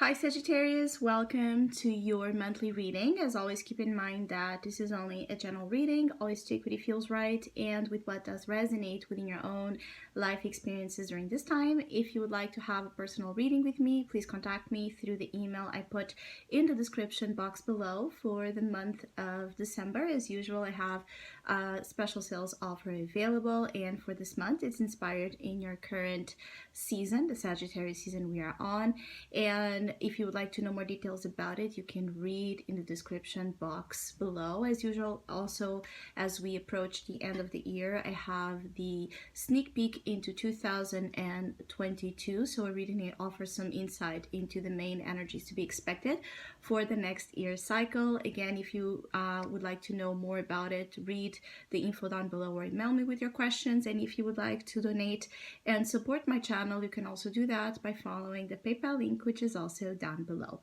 Hi Sagittarius, welcome to your monthly reading. As always, keep in mind that this is only a general reading. Always take what it feels right and with what does resonate within your own life experiences during this time. If you would like to have a personal reading with me, please contact me through the email I put in the description box below for the month of December. As usual, I have a special sales offer available, and for this month, it's inspired in your current season, the Sagittarius season we are on. And if you would like to know more details about it, you can read in the description box below. As usual, also, as we approach the end of the year, I have the sneak peek into 2022. So a reading it offers some insight into the main energies to be expected for the next year cycle. Again, if you would like to know more about it, read the info down below or email me with your questions. And if you would like to donate and support my channel, you can also do that by following the PayPal link, which is also down below.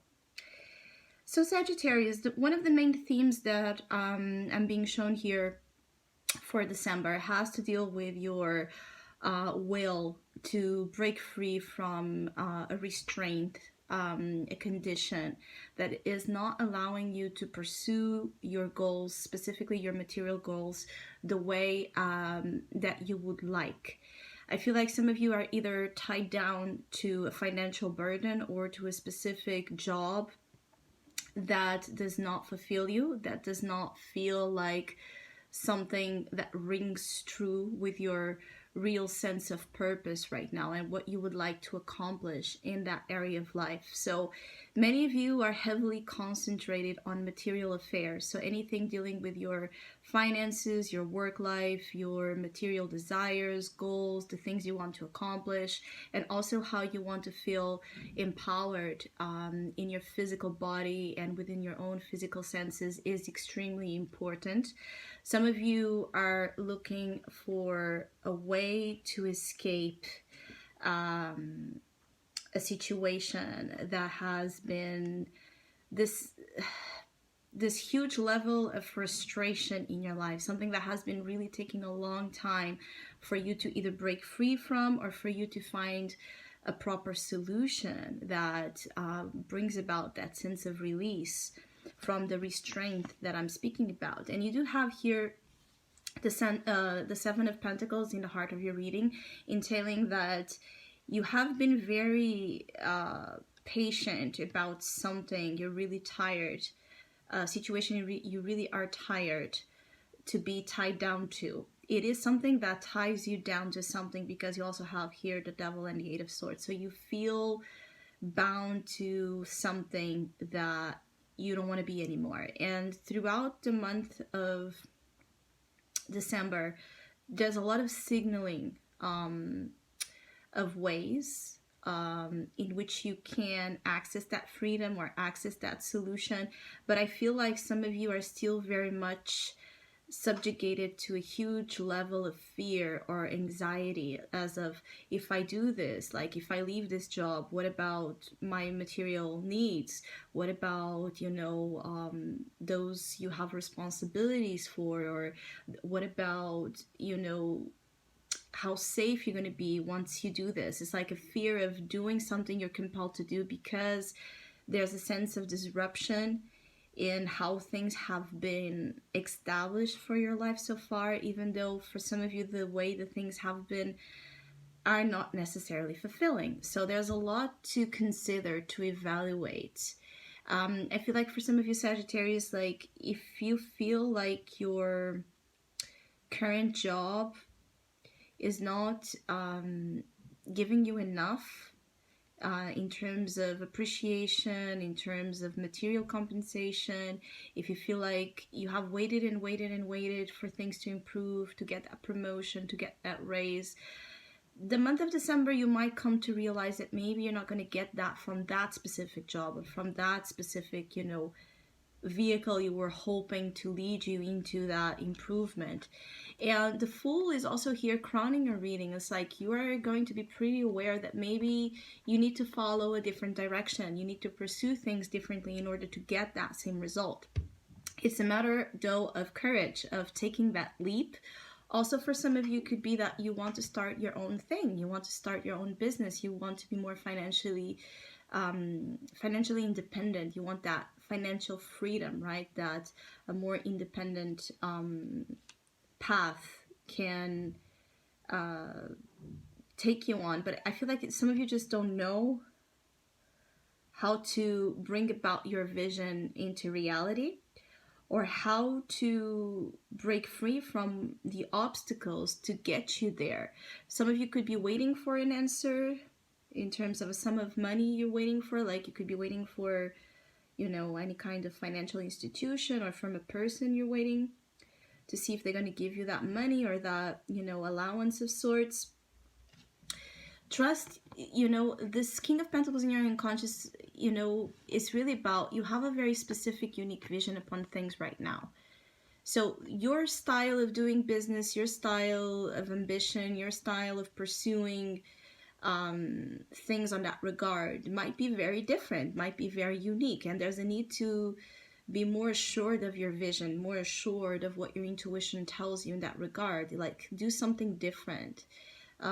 So Sagittarius, one of the main themes that I'm being shown here for December has to deal with your will to break free from a restraint, a condition that is not allowing you to pursue your goals, specifically your material goals, the way that you would like. I feel like some of you are either tied down to a financial burden or to a specific job that does not fulfill you, that does not feel like something that rings true with your real sense of purpose right now and what you would like to accomplish in that area of life. So many of you are heavily concentrated on material affairs. So anything dealing with your finances, your work life, your material desires, goals, the things you want to accomplish, and also how you want to feel empowered in your physical body and within your own physical senses is extremely important. Some of you are looking for a way to escape a situation that has been this huge level of frustration in your life, something that has been really taking a long time for you to either break free from or for you to find a proper solution that brings about that sense of release from the restraint that I'm speaking about. And you do have here the Seven of Pentacles in the heart of your reading, entailing that you have been very patient about something. You're really tired. Situation you really are tired to be tied down to. It is something that ties you down to something because you also have here the Devil and the Eight of Swords. So you feel bound to something that you don't want to be anymore. And throughout the month of December, there's a lot of signaling of ways in which you can access that freedom or access that solution. But I feel like some of you are still very much subjugated to a huge level of fear or anxiety, as of, if I do this, like if I leave this job, what about my material needs? What about, you know, those you have responsibilities for? Or what about, you know, how safe you're going to be once you do this? It's like a fear of doing something you're compelled to do because there's a sense of disruption in how things have been established for your life so far, even though for some of you the way the things have been are not necessarily fulfilling. So there's a lot to consider, to evaluate. I feel like for some of you Sagittarius, like if you feel like your current job is not giving you enough in terms of appreciation, in terms of material compensation, if you feel like you have waited and waited and waited for things to improve, to get that promotion, to get that raise, the month of December you might come to realize that maybe you're not going to get that from that specific job or from that specific, you know, vehicle you were hoping to lead you into that improvement. And the Fool is also here crowning your reading. It's like you are going to be pretty aware that maybe you need to follow a different direction. You need to pursue things differently in order to get that same result. It's a matter, though, of courage, of taking that leap. Also, for some of you, could be that you want to start your own thing. You want to start your own business. You want to be more financially financially independent. You want that financial freedom, right? That a more independent path can take you on. But I feel like some of you just don't know how to bring about your vision into reality, or how to break free from the obstacles to get you there. Some of you could be waiting for an answer in terms of a sum of money you're waiting for. Like you could be waiting for, any kind of financial institution, or from a person you're waiting to see if they're going to give you that money or that, allowance of sorts. Trust, this King of Pentacles in your unconscious, is really about, you have a very specific, unique vision upon things right now. So your style of doing business, your style of ambition, your style of pursuing things on that regard might be very different, might be very unique. And there's a need to be more assured of your vision, more assured of what your intuition tells you in that regard. Like, do something different.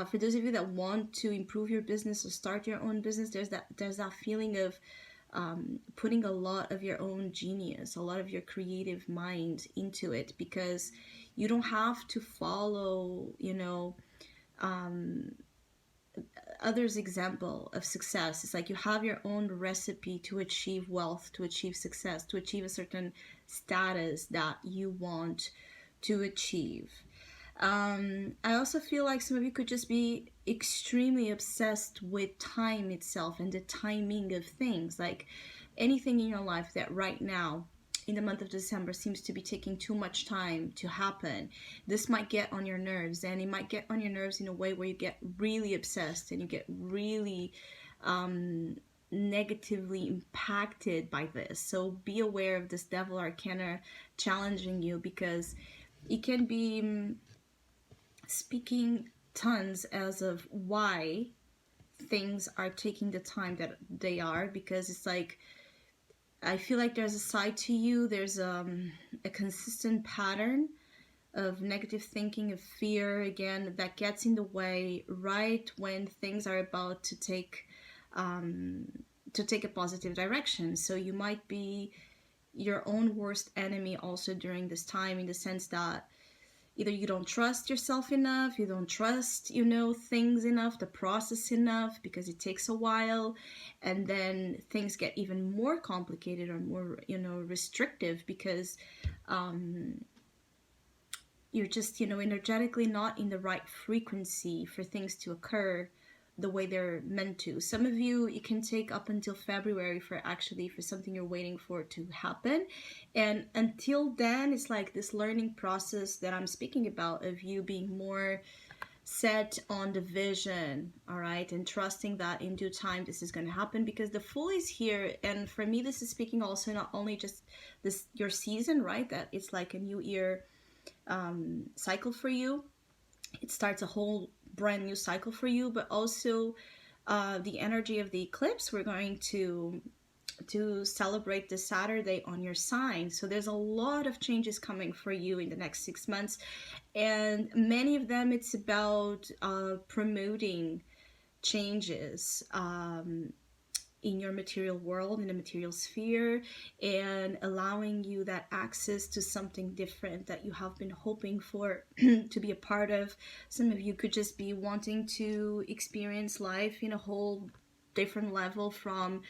For those of you that want to improve your business or start your own business, there's that feeling of putting a lot of your own genius, a lot of your creative mind into it, because you don't have to follow, others' example of success. It's like you have your own recipe to achieve wealth, to achieve success, to achieve a certain status that you want to achieve. I also feel like some of you could just be extremely obsessed with time itself and the timing of things. Like anything in your life that right now in the month of December seems to be taking too much time to happen, this might get on your nerves, and it might get on your nerves in a way where you get really obsessed and you get really negatively impacted by this. So be aware of this Devil Arcana challenging you, because it can be speaking tons as of why things are taking the time that they are. Because it's like, I feel like there's a side to you, there's a consistent pattern of negative thinking, of fear, again, that gets in the way right when things are about to take a positive direction. So you might be your own worst enemy also during this time, in the sense that either you don't trust yourself enough, you don't trust, things enough, the process enough, because it takes a while, and then things get even more complicated or more, restrictive, because you're just, energetically not in the right frequency for things to occur the way they're meant to. Some of you, it can take up until February for something you're waiting for to happen. And until then, it's like this learning process that I'm speaking about, of you being more set on the vision, all right, and trusting that in due time this is going to happen, because the Fool is here. And for me, this is speaking also not only just this your season, right, that it's like a new year cycle for you. It starts a whole brand new cycle for you, but also the energy of the eclipse we're going to celebrate this Saturday on your sign. So there's a lot of changes coming for you in the next 6 months, and many of them, it's about promoting changes in your material world, in the material sphere, and allowing you that access to something different that you have been hoping for to be a part of. Some of you could just be wanting to experience life in a whole different level from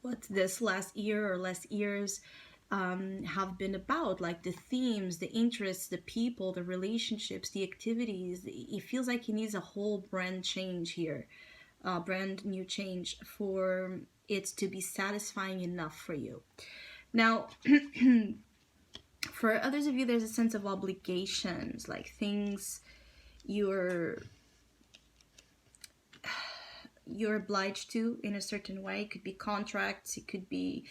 what this last year or last years have been about, like the themes, the interests, the people, the relationships, the activities. It feels like it needs a whole brand change here, brand new change for it to be satisfying enough for you. Now, for others of you, there's a sense of obligations, like things you're obliged to in a certain way. It could be contracts, it could be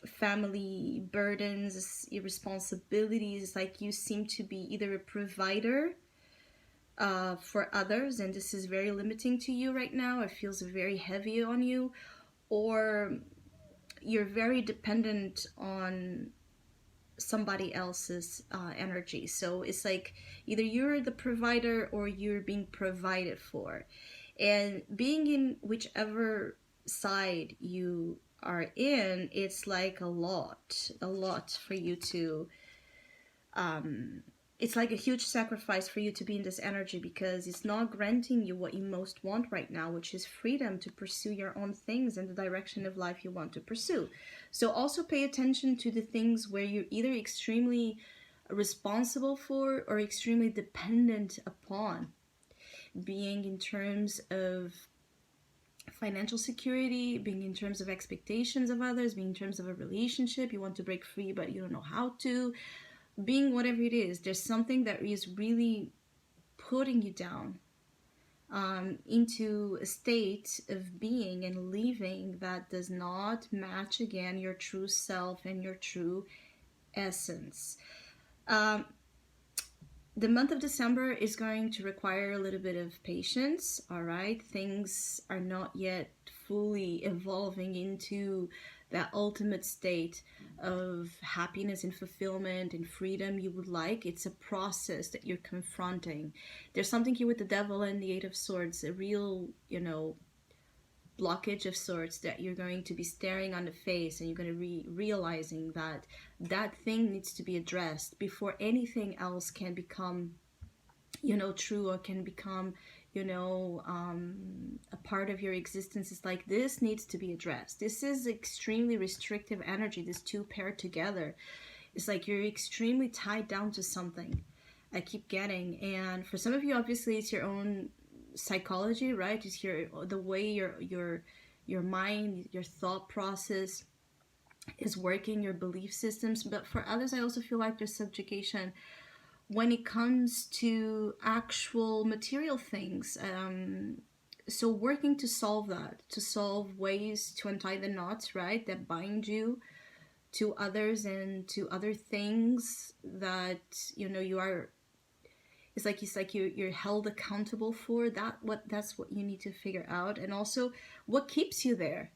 family burdens, responsibilities. Like you seem to be either a provider for others, and this is very limiting to you right now. It feels very heavy on you, or you're very dependent on somebody else's energy. So it's like either you're the provider or you're being provided for. And being in whichever side you are in, it's like a lot for you to it's like a huge sacrifice for you to be in this energy, because it's not granting you what you most want right now, which is freedom to pursue your own things and the direction of life you want to pursue. So also pay attention to the things where you're either extremely responsible for or extremely dependent upon, being in terms of financial security, being in terms of expectations of others, being in terms of a relationship you want to break free but you don't know how to, being whatever it is. There's something that is really putting you down into a state of being and living that does not match, again, your true self and your true essence. The month of December is going to require a little bit of patience, all right? Things are not yet fully evolving into that ultimate state of happiness and fulfillment and freedom you would like. It's a process that you're confronting. There's something here with the devil and the Eight of Swords, a real, blockage of sorts that you're going to be staring on the face, and you're going to be realizing that that thing needs to be addressed before anything else can become true, or can become a part of your existence. It's like, this needs to be addressed. This is extremely restrictive energy, this two paired together. It's like you're extremely tied down to something, I keep getting. And for some of you, obviously, it's your own psychology, right? Just the way your mind, your thought process is working, your belief systems. But for others, I also feel like there's subjugation when it comes to actual material things. So working to solve that, to solve ways to untie the knots, right, that bind you to others and to other things that you are. It's like you're held accountable for that. That's what you need to figure out, and also what keeps you there.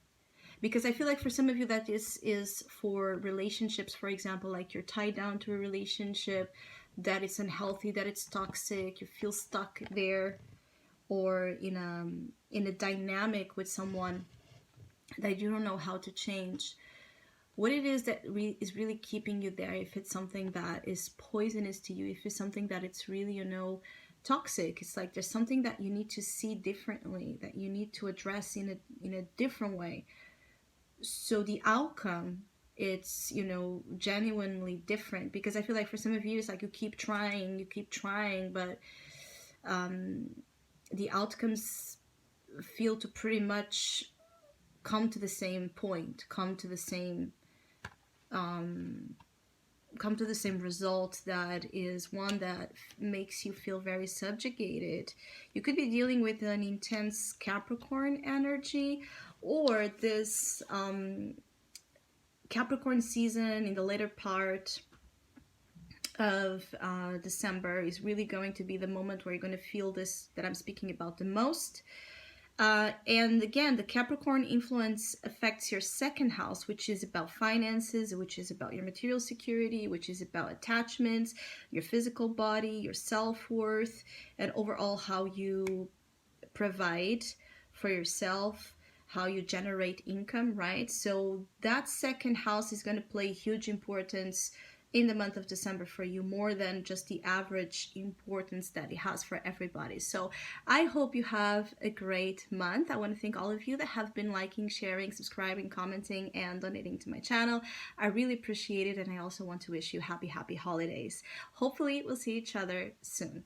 Because I feel like for some of you, that is for relationships, for example, like you're tied down to a relationship that it's unhealthy, that it's toxic, you feel stuck there, or in a dynamic with someone that you don't know how to change. What it is that is really keeping you there, if it's something that is poisonous to you, if it's something that it's really, toxic, it's like there's something that you need to see differently, that you need to address in a different way. So the outcome, it's, genuinely different. Because I feel like for some of you, it's like you keep trying, but the outcomes feel to pretty much come to the same point, come to the same result, that is one that makes you feel very subjugated. You could be dealing with an intense Capricorn energy, or this Capricorn season in the later part of December is really going to be the moment where you're going to feel this that I'm speaking about the most. And again, the Capricorn influence affects your second house, which is about finances, which is about your material security, which is about attachments, your physical body, your self-worth, and overall how you provide for yourself, how you generate income, right? So that second house is going to play huge importance in the month of December for you, more than just the average importance that it has for everybody. So I hope you have a great month. I want to thank all of you that have been liking, sharing, subscribing, commenting, and donating to my channel. I really appreciate it, and I also want to wish you happy holidays. Hopefully we'll see each other soon.